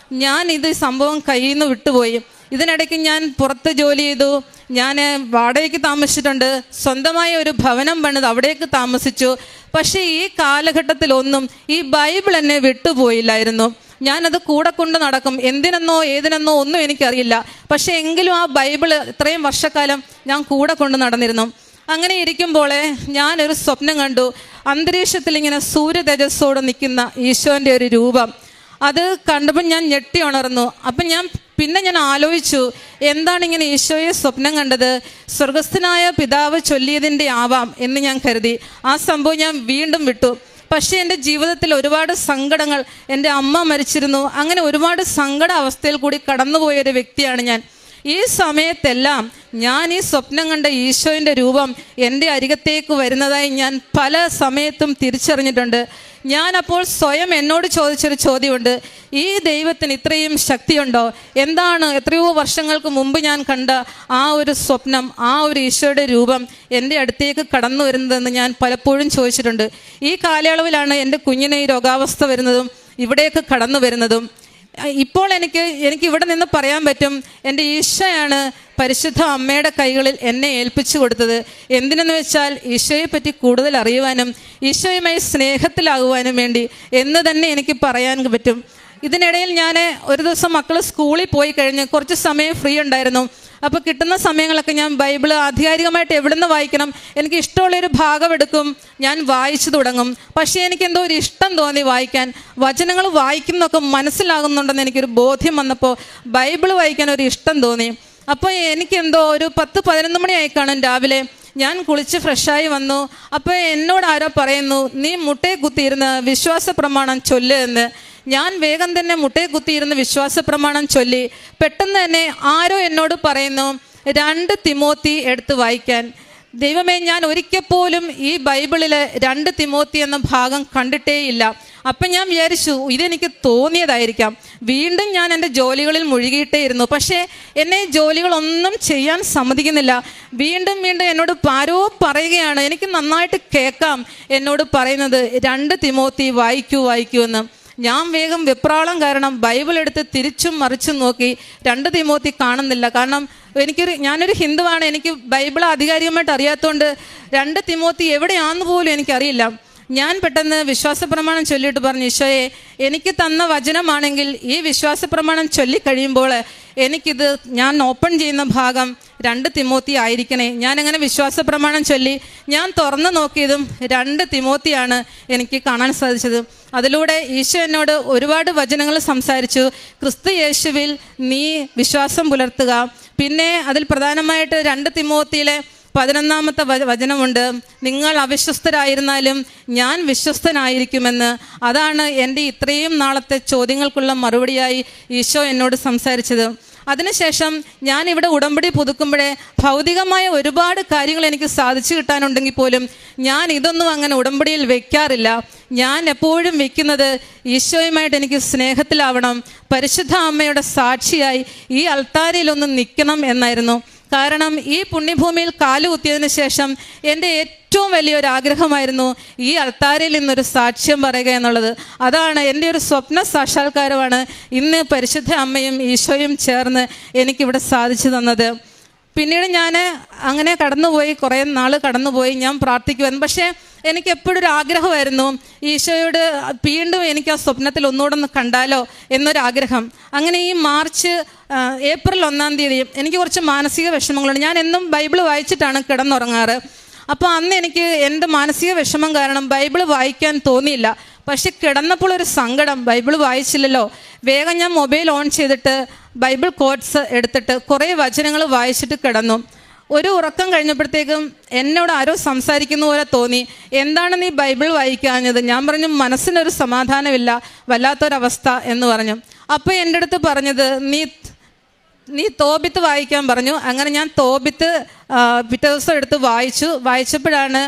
A: ഞാൻ സംഭവം കയ്യിൽ നിന്ന് വിട്ടുപോയി. ഇതിനിടയ്ക്ക് ഞാൻ പുറത്ത് ജോലി ചെയ്തു, ഞാൻ വാടകയ്ക്ക് താമസിച്ചിട്ടുണ്ട്, സ്വന്തമായ ഒരു ഭവനം പണിത് അവിടേക്ക് താമസിച്ചു. പക്ഷേ ഈ കാലഘട്ടത്തിലൊന്നും ഈ ബൈബിൾ എന്നെ വിട്ടുപോയില്ലായിരുന്നു. ഞാനത് കൂടെ കൊണ്ട് നടക്കും, എന്തിനെന്നോ ഏതിനെന്നോ ഒന്നും എനിക്കറിയില്ല. പക്ഷേ എങ്കിലും ആ ബൈബിൾ ഇത്രയും വർഷക്കാലം ഞാൻ കൂടെ കൊണ്ട് നടന്നിരുന്നു. അങ്ങനെ ഇരിക്കുമ്പോൾ ഞാനൊരു സ്വപ്നം കണ്ടു. അന്തരീക്ഷത്തിൽ ഇങ്ങനെ സൂര്യ തേജസ്സോടെ നിൽക്കുന്ന ഈശോൻ്റെ ഒരു രൂപം. അത് കണ്ടപ്പോൾ ഞാൻ ഞെട്ടി ഉണർന്നു. അപ്പം ഞാൻ ആലോചിച്ചു, എന്താണ് ഇങ്ങനെ ഈശോയെ സ്വപ്നം കണ്ടത്? സ്വർഗസ്ഥനായ പിതാവ് ചൊല്ലിയതിൻ്റെ ആവാം എന്ന് ഞാൻ കരുതി. ആ സംഭവം ഞാൻ വീണ്ടും വിട്ടു. പക്ഷേ എൻ്റെ ജീവിതത്തിൽ ഒരുപാട് സങ്കടങ്ങൾ, എൻ്റെ അമ്മ മരിച്ചിരുന്നു, അങ്ങനെ ഒരുപാട് സങ്കട അവസ്ഥയിൽ കൂടി കടന്നുപോയൊരു വ്യക്തിയാണ് ഞാൻ. ഈ സമയത്തെല്ലാം ഞാൻ ഈ സ്വപ്നം കണ്ട ഈശോയുടെ രൂപം എൻ്റെ അരികത്തേക്ക് വരുന്നതായി ഞാൻ പല സമയത്തും തിരിച്ചറിഞ്ഞിട്ടുണ്ട്. ഞാനപ്പോൾ സ്വയം എന്നോട് ചോദിച്ചൊരു ചോദ്യമുണ്ട്, ഈ ദൈവത്തിന് ഇത്രയും ശക്തിയുണ്ടോ? എന്താണ് എത്രയോ വർഷങ്ങൾക്ക് മുമ്പ് ഞാൻ കണ്ട ആ ഒരു സ്വപ്നം, ആ ഒരു ഈശോയുടെ രൂപം എൻ്റെ അടുത്തേക്ക് കടന്നു വരുന്നതെന്ന് ഞാൻ പലപ്പോഴും ചോദിച്ചിട്ടുണ്ട്. ഈ കാലയളവിലാണ് എൻ്റെ കുഞ്ഞിന് ഈ രോഗാവസ്ഥ വരുന്നതും ഇവിടേക്ക് കടന്നു വരുന്നതും. ഇപ്പോൾ എനിക്ക് ഇവിടെ നിന്ന് പറയാൻ പറ്റും, എൻ്റെ ഈശോയാണ് പരിശുദ്ധ അമ്മയുടെ കൈകളിൽ എന്നെ ഏൽപ്പിച്ചു കൊടുത്തത്. എന്തിനെന്ന് വെച്ചാൽ ഈശോയെ പറ്റി കൂടുതൽ അറിയുവാനും ഈശോയുമായി സ്നേഹത്തിലാകുവാനും വേണ്ടി എന്ന് തന്നെ എനിക്ക് പറയാൻ പറ്റും. ഇതിനിടയിൽ ഞാൻ ഒരു ദിവസം മക്കൾ സ്കൂളിൽ പോയി കഴിഞ്ഞ് കുറച്ച് സമയം ഫ്രീ ഉണ്ടായിരുന്നു. അപ്പോൾ കിട്ടുന്ന സമയങ്ങളൊക്കെ ഞാൻ ബൈബിൾ ആധികാരികമായിട്ട് എവിടെ നിന്ന് വായിക്കണം, എനിക്ക് ഇഷ്ടമുള്ളൊരു ഭാഗം എടുക്കും, ഞാൻ വായിച്ചു തുടങ്ങും. പക്ഷേ എനിക്കെന്തോ ഒരു ഇഷ്ടം തോന്നി വായിക്കാൻ. വചനങ്ങൾ വായിക്കുന്നതൊക്കെ മനസ്സിലാകുന്നുണ്ടെന്ന് എനിക്കൊരു ബോധ്യം വന്നപ്പോൾ ബൈബിൾ വായിക്കാൻ ഒരു ഇഷ്ടം തോന്നി. അപ്പോൾ എനിക്കെന്തോ ഒരു 10-11 മണിയായി കാണും രാവിലെ. ഞാൻ കുളിച്ച് ഫ്രഷായി വന്നു. അപ്പോൾ എന്നോട് ആരോ പറയുന്നു, നീ മുട്ടയെ കുത്തിയിരുന്ന് വിശ്വാസ പ്രമാണം ചൊല്ല് എന്ന്. ഞാൻ വേഗം തന്നെ മുട്ടയെ കുത്തിയിരുന്ന് വിശ്വാസ പ്രമാണം ചൊല്ലി. പെട്ടെന്ന് തന്നെ ആരോ എന്നോട് പറയുന്നു 2 തിമോത്തി എടുത്ത് വായിക്കാൻ. ദൈവമേ, ഞാൻ ഒരിക്കൽ പോലും ഈ ബൈബിളിൽ 2 തിമോത്തി എന്ന ഭാഗം കണ്ടിട്ടേയില്ല. അപ്പം ഞാൻ വിചാരിച്ചു ഇതെനിക്ക് തോന്നിയതായിരിക്കാം. വീണ്ടും ഞാൻ എൻ്റെ ജോലികളിൽ മുഴുകിയിട്ടേ ഇരുന്നു. പക്ഷേ എന്നെ ജോലികളൊന്നും ചെയ്യാൻ സമ്മതിക്കുന്നില്ല. വീണ്ടും എന്നോട് ആരോ പറയുകയാണ്, എനിക്ക് നന്നായിട്ട് കേൾക്കാം എന്നോട് പറയുന്നത് 2 തിമോത്തി വായിക്കൂ എന്ന്. ഞാൻ വേഗം വെപ്രാളം കാരണം ബൈബിൾ എടുത്ത് തിരിച്ചും മറിച്ചും നോക്കി. 2 തിമോത്തി കാണുന്നില്ല. കാരണം ഞാനൊരു ഹിന്ദുവാണ്, എനിക്ക് ബൈബിൾ ആധികാരികമായിട്ട് അറിയാത്തതുകൊണ്ട് 2 തിമോത്തി എവിടെയാണെന്ന് പോലും എനിക്കറിയില്ല. ഞാൻ പെട്ടെന്ന് വിശ്വാസ പ്രമാണം ചൊല്ലിയിട്ട് പറഞ്ഞു, ഈശോയെ, എനിക്ക് തന്ന വചനമാണെങ്കിൽ ഈ വിശ്വാസ പ്രമാണം ചൊല്ലിക്കഴിയുമ്പോൾ എനിക്കിത് ഞാൻ ഓപ്പൺ ചെയ്യുന്ന ഭാഗം 2 തിമോത്തി ആയിരിക്കണേ. ഞാനങ്ങനെ വിശ്വാസ പ്രമാണം ചൊല്ലി ഞാൻ തുറന്നു നോക്കിയതും 2 തിമോത്തിയാണ് എനിക്ക് കാണാൻ സാധിച്ചത്. അതിലൂടെ ഈശോ എന്നോട് ഒരുപാട് വചനങ്ങൾ സംസാരിച്ചു. ക്രിസ്തു യേശുവിൽ നീ വിശ്വാസം പുലർത്തുക. പിന്നെ അതിൽ പ്രധാനമായിട്ട് 2 തിമോത്തിയിലെ 11-ാമത്തെ വചനമുണ്ട്, നിങ്ങൾ അവിശ്വസ്തരായിരുന്നാലും ഞാൻ വിശ്വസ്തനായിരിക്കുമെന്ന്. അതാണ് എൻ്റെ ഇത്രയും നാളത്തെ ചോദ്യങ്ങൾക്കുള്ള മറുപടിയായി ഈശോ എന്നോട് സംസാരിച്ചത്. അതിനുശേഷം ഞാൻ ഇവിടെ ഉടമ്പടി പുതുക്കുമ്പോഴേ ഭൗതികമായ ഒരുപാട് കാര്യങ്ങൾ എനിക്ക് സാധിച്ചു കിട്ടാനുണ്ടെങ്കിൽ പോലും ഞാൻ ഇതൊന്നും അങ്ങനെ ഉടമ്പടിയിൽ വെക്കാറില്ല. ഞാൻ എപ്പോഴും വെക്കുന്നത് ഈശോയുമായിട്ട് എനിക്ക് സ്നേഹത്തിലാവണം, പരിശുദ്ധ അമ്മയുടെ സാക്ഷിയായി ഈ അൾത്താരയിലൊന്ന് നിൽക്കണം എന്നായിരുന്നു. കാരണം ഈ പുണ്യഭൂമിയിൽ കാലുകുത്തിയതിന് ശേഷം എൻ്റെ ഏറ്റവും വലിയൊരാഗ്രഹമായിരുന്നു ഈ അൾത്താരയിൽ നിന്നൊരു സാക്ഷ്യം പറയുക എന്നുള്ളത്. അതാണ് എൻ്റെ ഒരു സ്വപ്ന സാക്ഷാത്കാരമാണ് ഇന്ന് പരിശുദ്ധ അമ്മയും ഈശോയും ചേർന്ന് എനിക്കിവിടെ സാധിച്ചു തന്നത്. പിന്നീട് ഞാൻ അങ്ങനെ കടന്നുപോയി, കുറേ നാൾ കടന്നുപോയി, ഞാൻ പ്രാർത്ഥിക്കുമായിരുന്നു. പക്ഷേ എനിക്ക് എപ്പോഴും ഒരു ആഗ്രഹമായിരുന്നു ഈശോയോട് വീണ്ടും എനിക്ക് ആ സ്വപ്നത്തിൽ ഒന്നുകൂടെ ഒന്ന് കണ്ടാലോ എന്നൊരാഗ്രഹം. അങ്ങനെ ഈ ഏപ്രിൽ 1-ാം തീയതി എനിക്ക് കുറച്ച് മാനസിക വിഷമങ്ങളുണ്ട്. ഞാൻ എന്നും ബൈബിൾ വായിച്ചിട്ടാണ് കിടന്നുറങ്ങാറ്. അപ്പോൾ അന്ന് എനിക്ക് എൻ്റെ മാനസിക വിഷമം കാരണം ബൈബിൾ വായിക്കാൻ തോന്നിയില്ല. പക്ഷെ കിടന്നപ്പോൾ ഒരു സങ്കടം, ബൈബിൾ വായിച്ചില്ലല്ലോ. വേഗം ഞാൻ മൊബൈൽ ഓൺ ചെയ്തിട്ട് ബൈബിൾ കോട്ട്സ് എടുത്തിട്ട് കുറേ വചനങ്ങൾ വായിച്ചിട്ട് കിടന്നു. ഒരു ഉറക്കം കഴിഞ്ഞപ്പോഴത്തേക്കും എന്നോട് ആരോ സംസാരിക്കുന്ന പോലെ തോന്നി, എന്താണ് നീ ബൈബിൾ വായിക്കാഞ്ഞത്? ഞാൻ പറഞ്ഞു, മനസ്സിനൊരു സമാധാനമില്ല, വല്ലാത്തൊരവസ്ഥ എന്ന് പറഞ്ഞു. അപ്പോൾ എൻ്റെ അടുത്ത് പറഞ്ഞത്, നീ തോബിത്ത് വായിക്കാൻ പറഞ്ഞു. അങ്ങനെ ഞാൻ തോബിത്ത് പിറ്റേ ദിവസം എടുത്ത് വായിച്ചപ്പോഴാണ്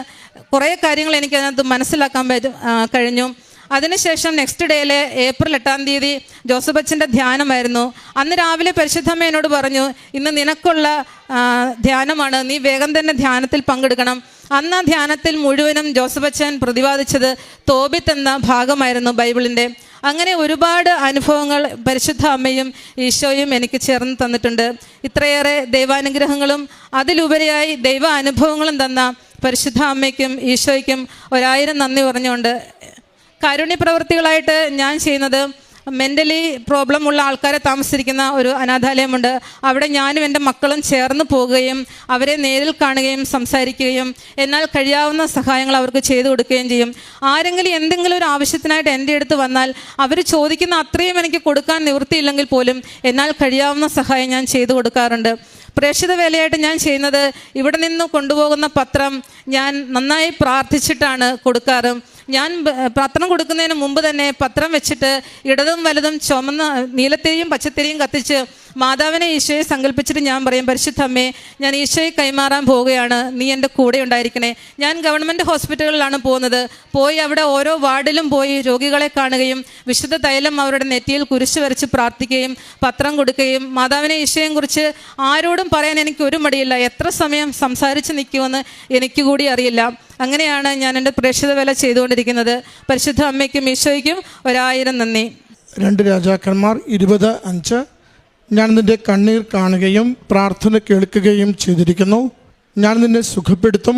A: കുറേ കാര്യങ്ങൾ എനിക്കതിനകത്ത് മനസ്സിലാക്കാൻ കഴിഞ്ഞു. അതിനുശേഷം നെക്സ്റ്റ് ഡേയിൽ ഏപ്രിൽ 8-ാം തീയതി ജോസഫ് അച്ഛൻ്റെ ധ്യാനമായിരുന്നു. അന്ന് രാവിലെ പരിശുദ്ധമ്മ എന്നോട് പറഞ്ഞു, ഇന്ന് നിനക്കുള്ള ധ്യാനമാണ്, നീ വേഗം തന്നെ ധ്യാനത്തിൽ പങ്കെടുക്കണം. അന്ന് ആ ധ്യാനത്തിൽ മുഴുവനും ജോസഫ് അച്ഛൻ പ്രതിപാദിച്ചത് തോബിത്ത് എന്ന ഭാഗമായിരുന്നു ബൈബിളിൻ്റെ. അങ്ങനെ ഒരുപാട് അനുഭവങ്ങൾ പരിശുദ്ധ അമ്മയും ഈശോയും എനിക്ക് ചേർന്ന് തന്നിട്ടുണ്ട്. ഇത്രയേറെ ദൈവാനുഗ്രഹങ്ങളും അതിലുപരിയായി ദൈവ അനുഭവങ്ങളും തന്ന പരിശുദ്ധ അമ്മയ്ക്കും ഈശോയ്ക്കും 1000 നന്ദി പറഞ്ഞുകൊണ്ട് കാരുണ്യ പ്രവൃത്തികളായിട്ട് ഞാൻ ചെയ്യുന്നത്, മെൻ്റലി പ്രോബ്ലം ഉള്ള ആൾക്കാരെ താമസിച്ചിരിക്കുന്ന ഒരു അനാഥാലയമുണ്ട്. അവിടെ ഞാനും എൻ്റെ മക്കളും ചേർന്ന് പോവുകയും അവരെ നേരിൽ കാണുകയും സംസാരിക്കുകയും എന്നാൽ കഴിയാവുന്ന സഹായങ്ങൾ അവർക്ക് ചെയ്തു കൊടുക്കുകയും ചെയ്യും. ആരെങ്കിലും എന്തെങ്കിലും ഒരു ആവശ്യത്തിനായിട്ട് എൻ്റെ അടുത്ത് വന്നാൽ അവർ ചോദിക്കുന്ന അത്രയും എനിക്ക് കൊടുക്കാൻ നിവൃത്തിയില്ലെങ്കിൽ പോലും എന്നാൽ കഴിയാവുന്ന സഹായം ഞാൻ ചെയ്തു കൊടുക്കാറുണ്ട്. പ്രേക്ഷിത വേലയായിട്ട് ഞാൻ ചെയ്യുന്നത്, ഇവിടെ നിന്ന് കൊണ്ടുപോകുന്ന പത്രം ഞാൻ നന്നായി പ്രാർത്ഥിച്ചിട്ടാണ് കൊടുക്കാറ്. ഞാൻ പത്രം കൊടുക്കുന്നതിന് മുമ്പ് തന്നെ പത്രം വെച്ചിട്ട് ഇടതും വലതും ചുമന്ന നീലത്തിരിയും പച്ചത്തിരിയും കത്തിച്ച് മാതാവിനെ ഈശോയെ സങ്കല്പിച്ചിട്ട് ഞാൻ പറയും, പരിശുദ്ധ അമ്മേ, ഞാൻ ഈശോയെ കൈമാറാൻ പോവുകയാണ്, നീ എൻ്റെ കൂടെ ഉണ്ടായിരിക്കണേ. ഞാൻ ഗവൺമെൻറ് ഹോസ്പിറ്റലുകളിലാണ് പോകുന്നത്. പോയി അവിടെ ഓരോ വാർഡിലും പോയി രോഗികളെ കാണുകയും വിശുദ്ധ തൈലം അവരുടെ നെറ്റിയിൽ കുരിശ് വരച്ച് പ്രാർത്ഥിക്കുകയും പത്രം കൊടുക്കുകയും മാതാവിനെ ഈശോയെയും കുറിച്ച് ആരോടും പറയാൻ എനിക്ക് ഒരു മടിയില്ല. എത്ര സമയം സംസാരിച്ച് നിൽക്കുമെന്ന് എനിക്ക് കൂടി അറിയില്ല. അങ്ങനെയാണ് ഞാൻ എൻ്റെ പ്രേക്ഷിത വേല ചെയ്തുകൊണ്ടിരിക്കുന്നത്. പരിശുദ്ധ അമ്മയ്ക്കും ഈശോയ്ക്കും 1000 നന്ദി.
B: 2 രാജാക്കന്മാർ 20:5. ഞാൻ നിൻ്റെ കണ്ണീർ കാണുകയും പ്രാർത്ഥന കേൾക്കുകയും ചെയ്തിരിക്കുന്നു. ഞാൻ നിന്നെ സുഖപ്പെടുത്തും.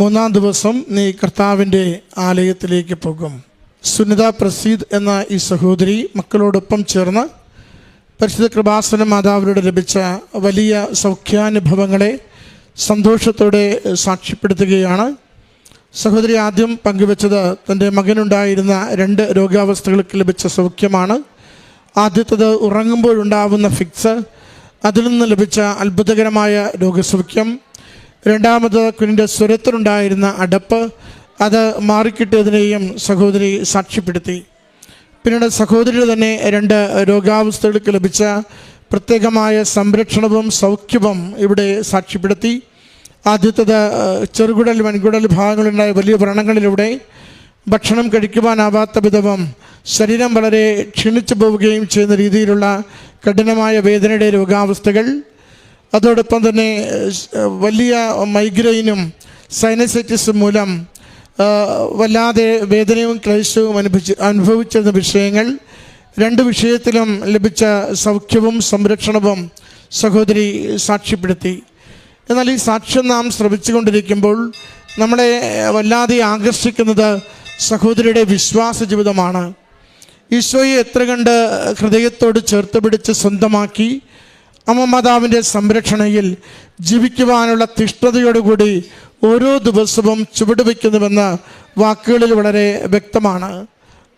B: 3-ാം ദിവസം നീ കർത്താവിൻ്റെ ആലയത്തിലേക്ക് പോകും. സുനിത പ്രസീദ് എന്ന ഈ സഹോദരി മക്കളോടൊപ്പം ചേർന്ന് പരിശുദ്ധ കൃപാസന മാതാവിലൂടെ ലഭിച്ച വലിയ സൗഖ്യാനുഭവങ്ങളെ സന്തോഷത്തോടെ സാക്ഷ്യപ്പെടുത്തുകയാണ്. സഹോദരി ആദ്യം പങ്കുവച്ചത് തൻ്റെ മകനുണ്ടായിരുന്ന 2 രോഗാവസ്ഥകൾക്ക് ലഭിച്ച സൗഖ്യമാണ്. ആദ്യത്തേത് ഉറങ്ങുമ്പോഴുണ്ടാവുന്ന ഫിക്സ്, അതിൽ നിന്ന് ലഭിച്ച അത്ഭുതകരമായ രോഗസൗഖ്യം. രണ്ടാമത് കുഞ്ഞിൻ്റെ സ്വരത്തിനുണ്ടായിരുന്ന അടപ്പ്, അത് മാറിക്കിട്ടിയതിനെയും സഹോദരി സാക്ഷ്യപ്പെടുത്തി. പിന്നീട് സഹോദരിയുടെ തന്നെ 2 രോഗാവസ്ഥകൾക്ക് ലഭിച്ച പ്രത്യേകമായ സംരക്ഷണവും സൗഖ്യവും ഇവിടെ സാക്ഷ്യപ്പെടുത്തി. ആദ്യത്തേത് ചെറുകുടൽ വൻകുടൽ ഭാഗങ്ങളുണ്ടായ വലിയ വ്രണങ്ങളിലൂടെ ഭക്ഷണം കഴിക്കുവാനാവാത്ത വിധവും ശരീരം വളരെ ക്ഷീണിച്ചു പോവുകയും ചെയ്യുന്ന രീതിയിലുള്ള കഠിനമായ വേദനയുടെ രോഗാവസ്ഥകൾ. അതോടൊപ്പം തന്നെ വലിയ മൈഗ്രെയിനും സൈനസൈറ്റിസും മൂലം വല്ലാതെ വേദനയും ക്ലേശവും അനുഭവിച്ചിരുന്ന വിഷയങ്ങൾ. 2 വിഷയത്തിലും ലഭിച്ച സൗഖ്യവും സംരക്ഷണവും സഹോദരി സാക്ഷ്യപ്പെടുത്തി. എന്നാൽ ഈ സാക്ഷ്യം നാം ശ്രവിച്ചുകൊണ്ടിരിക്കുമ്പോൾ നമ്മളെ വല്ലാതെ ആകർഷിക്കുന്നത് സഹോദരിയുടെ വിശ്വാസ ജീവിതമാണ്. ഈശോയെ എത്ര കണ്ട് ഹൃദയത്തോട് ചേർത്ത് പിടിച്ച് സ്വന്തമാക്കി അമ്മ മാതാവിൻ്റെ സംരക്ഷണയിൽ ജീവിക്കുവാനുള്ള തിഷ്ഠതയോടുകൂടി ഓരോ ദിവസവും ചുവടുവെക്കുന്നുവെന്ന് വാക്കുകളിൽ വളരെ വ്യക്തമാണ്.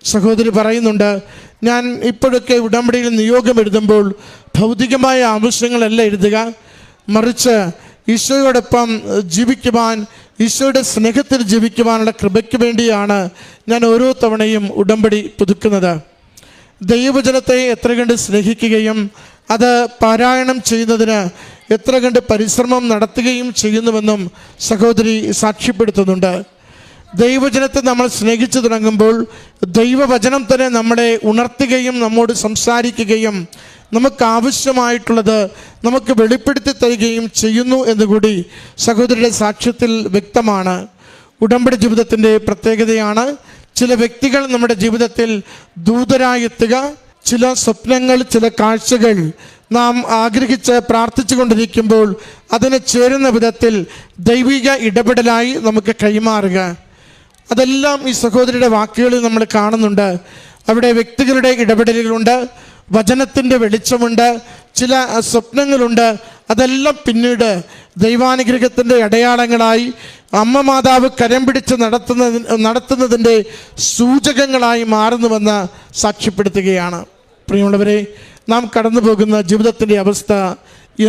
B: സഹോദരി പറയുന്നുണ്ട്, ഞാൻ ഇപ്പോഴൊക്കെ ഉടമ്പടിയിൽ നിയോഗം എഴുതുമ്പോൾ ഭൗതികമായ ആവശ്യങ്ങളല്ല എഴുതുക, മറിച്ച് ഈശോയോടൊപ്പം ജീവിക്കുവാൻ, ഈശോയുടെ സ്നേഹത്തിൽ ജീവിക്കുവാനുള്ള കൃപയ്ക്ക് വേണ്ടിയാണ് ഞാൻ ഓരോ തവണയും ഉടമ്പടി പുതുക്കുന്നത്. ദൈവജനത്തെ എത്ര കണ്ട് സ്നേഹിക്കുകയും അത് പാരായണം ചെയ്യുന്നതിന് എത്ര കണ്ട് പരിശ്രമം നടത്തുകയും ചെയ്യുന്നുവെന്നും സഹോദരി സാക്ഷ്യപ്പെടുത്തുന്നുണ്ട്. ദൈവജനത്തെ നമ്മൾ സ്നേഹിച്ചു തുടങ്ങുമ്പോൾ ദൈവവചനം തന്നെ നമ്മളെ ഉണർത്തുകയും നമ്മോട് സംസാരിക്കുകയും നമുക്കാവശ്യമായിട്ടുള്ളത് നമുക്ക് വെളിപ്പെടുത്തി തരികയും ചെയ്യുന്നു എന്നുകൂടി സഹോദരിയുടെ സാക്ഷ്യത്തിൽ വ്യക്തമാണ്. ഉടമ്പടി ജീവിതത്തിൻ്റെ പ്രത്യേകതയാണ് ചില വ്യക്തികൾ നമ്മുടെ ജീവിതത്തിൽ ദൂതരായെത്തുക, ചില സ്വപ്നങ്ങൾ, ചില കാഴ്ചകൾ നാം ആഗ്രഹിച്ച് പ്രാർത്ഥിച്ചു കൊണ്ടിരിക്കുമ്പോൾ അതിന് ചേരുന്ന വിധത്തിൽ ദൈവിക ഇടപെടലായി നമുക്ക് കൈമാറുക. അതെല്ലാം ഈ സഹോദരിയുടെ വാക്കുകളിൽ നമ്മൾ കാണുന്നുണ്ട്. അവിടെ വ്യക്തികളുടെ ഇടപെടലുകളുണ്ട്, വചനത്തിൻ്റെ വെളിച്ചമുണ്ട്, ചില സ്വപ്നങ്ങളുണ്ട്. അതെല്ലാം പിന്നീട് ദൈവാനുഗ്രഹത്തിൻ്റെ അടയാളങ്ങളായി അമ്മ മാതാവ് കരം പിടിച്ച് നടത്തുന്നതിൻ്റെ സൂചകങ്ങളായി മാറുന്നുവെന്ന് സാക്ഷ്യപ്പെടുത്തുകയാണ്. പ്രിയമുള്ളവരെ, നാം കടന്നു പോകുന്ന ജീവിതത്തിൻ്റെ അവസ്ഥ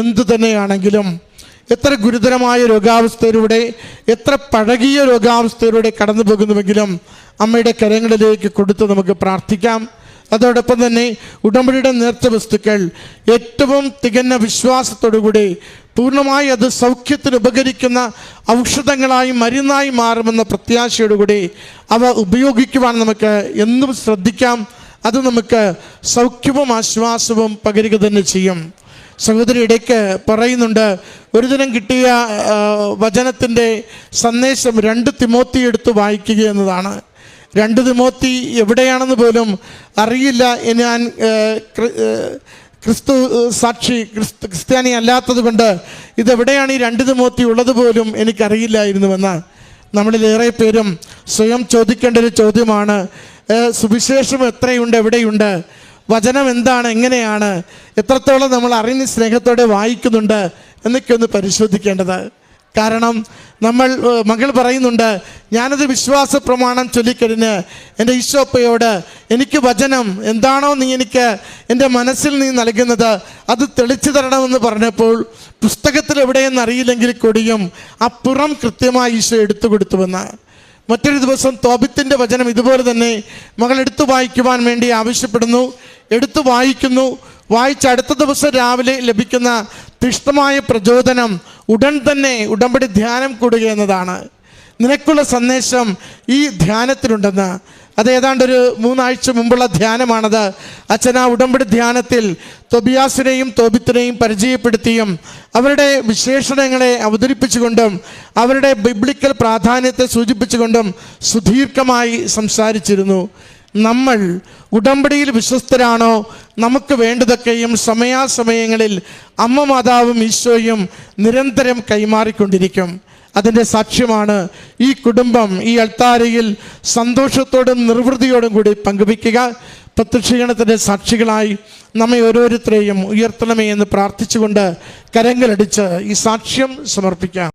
B: എന്തു തന്നെയാണെങ്കിലും, എത്ര ഗുരുതരമായ രോഗാവസ്ഥയിലൂടെ, എത്ര പഴകിയ രോഗാവസ്ഥയിലൂടെ കടന്നു പോകുന്നുവെങ്കിലും അമ്മയുടെ കരങ്ങളിലേക്ക് കൊടുത്ത് നമുക്ക് പ്രാർത്ഥിക്കാം. അതോടൊപ്പം തന്നെ ഉടമ്പടിയുടെ നേർച്ച വസ്തുക്കൾ ഏറ്റവും തികഞ്ഞ വിശ്വാസത്തോടുകൂടി പൂർണ്ണമായി അത് സൗഖ്യത്തിന് ഉപകരിക്കുന്ന ഔഷധങ്ങളായി മരുന്നായി മാറുമെന്ന പ്രത്യാശയോടുകൂടി അവ ഉപയോഗിക്കുവാൻ നമുക്ക് എന്നും ശ്രദ്ധിക്കാം. അത് നമുക്ക് സൗഖ്യവും ആശ്വാസവും പകരുക തന്നെ ചെയ്യും. സഹോദരി ഇടയ്ക്ക് പറയുന്നുണ്ട്, ഒരു ദിനം കിട്ടിയ വചനത്തിൻ്റെ സന്ദേശം 2 തിമോത്തി എടുത്ത് വായിക്കുക എന്നതാണ്. 2 തിമോത്തി എവിടെയാണെന്ന് പോലും അറിയില്ല. ഞാൻ ക്രിസ്തു സാക്ഷി ക്രിസ്ത്യാനി അല്ലാത്തത് കൊണ്ട് ഇതെവിടെയാണ് ഈ 2 തിമോത്തി ഉള്ളത് പോലും എനിക്കറിയില്ലായിരുന്നുവെന്ന് നമ്മളിലേറെ പേരും സ്വയം ചോദിക്കേണ്ട ഒരു ചോദ്യമാണ്. സുവിശേഷം എത്രയുണ്ട്, എവിടെയുണ്ട്, വചനം എന്താണ്, എങ്ങനെയാണ്, എത്രത്തോളം നമ്മൾ അറിഞ്ഞ് സ്നേഹത്തോടെ വായിക്കുന്നുണ്ട് എന്നൊക്കെ ഒന്ന് പരിശോധിക്കേണ്ടത്. കാരണം മകൾ പറയുന്നുണ്ട്, ഞാനത് വിശ്വാസ പ്രമാണം ചൊല്ലിക്കഴിഞ്ഞ് എൻ്റെ ഈശോപ്പയോട് എനിക്ക് വചനം എന്താണോ നീ എനിക്ക് എൻ്റെ മനസ്സിൽ നീ നൽകുന്നത് അത് തെളിച്ചു തരണമെന്ന് പറഞ്ഞപ്പോൾ പുസ്തകത്തിൽ എവിടെയെന്ന് അറിയില്ലെങ്കിൽ കൂടിയും അപ്പുറം കൃത്യമായി ഈശോ എടുത്തു കൊടുത്തുവെന്ന്. മറ്റൊരു ദിവസം തോബിത്തിൻ്റെ വചനം ഇതുപോലെ തന്നെ മകൾ എടുത്തു വായിക്കുവാൻ വേണ്ടി ആവശ്യപ്പെടുന്നു. എടുത്തു വായിക്കുന്നു. വായിച്ച അടുത്ത ദിവസം രാവിലെ ലഭിക്കുന്ന തീഷ്ണമായ പ്രചോദനം ഉടൻ തന്നെ ഉടമ്പടി ധ്യാനം കൂടുക എന്നതാണ്. നിനക്കുള്ള സന്ദേശം ഈ ധ്യാനത്തിലുണ്ടെന്ന്. അത് ഏതാണ്ടൊരു 3 ആഴ്ച മുമ്പുള്ള ധ്യാനമാണത്. അച്ഛൻ ആ ഉടമ്പടി ധ്യാനത്തിൽ തോബിയാസിനെയും തോബിത്തിനെയും പരിചയപ്പെടുത്തിയും അവരുടെ വിശേഷണങ്ങളെ അവതരിപ്പിച്ചുകൊണ്ടും അവരുടെ ബിബ്ലിക്കൽ പ്രാധാന്യത്തെ സൂചിപ്പിച്ചുകൊണ്ടും സുദീർഘമായി സംസാരിച്ചിരുന്നു. നമ്മൾ ഉടമ്പടിയിൽ വിശ്വസ്തരാണോ, നമുക്ക് വേണ്ടതൊക്കെയും സമയാസമയങ്ങളിൽ അമ്മ മാതാവും ഈശോയും നിരന്തരം കൈമാറിക്കൊണ്ടിരിക്കും. അതിൻ്റെ സാക്ഷ്യമാണ് ഈ കുടുംബം ഈ അൾത്താരയിൽ സന്തോഷത്തോടും നിർവൃതിയോടും കൂടി പങ്കുവയ്ക്കുക. പ്രത്യക്ഷീകരണത്തിൻ്റെ സാക്ഷികളായി നമ്മെ ഓരോരുത്തരെയും ഉയർത്തണമേ എന്ന് പ്രാർത്ഥിച്ചുകൊണ്ട് കരങ്ങളടിച്ച് ഈ സാക്ഷ്യം സമർപ്പിക്കാം.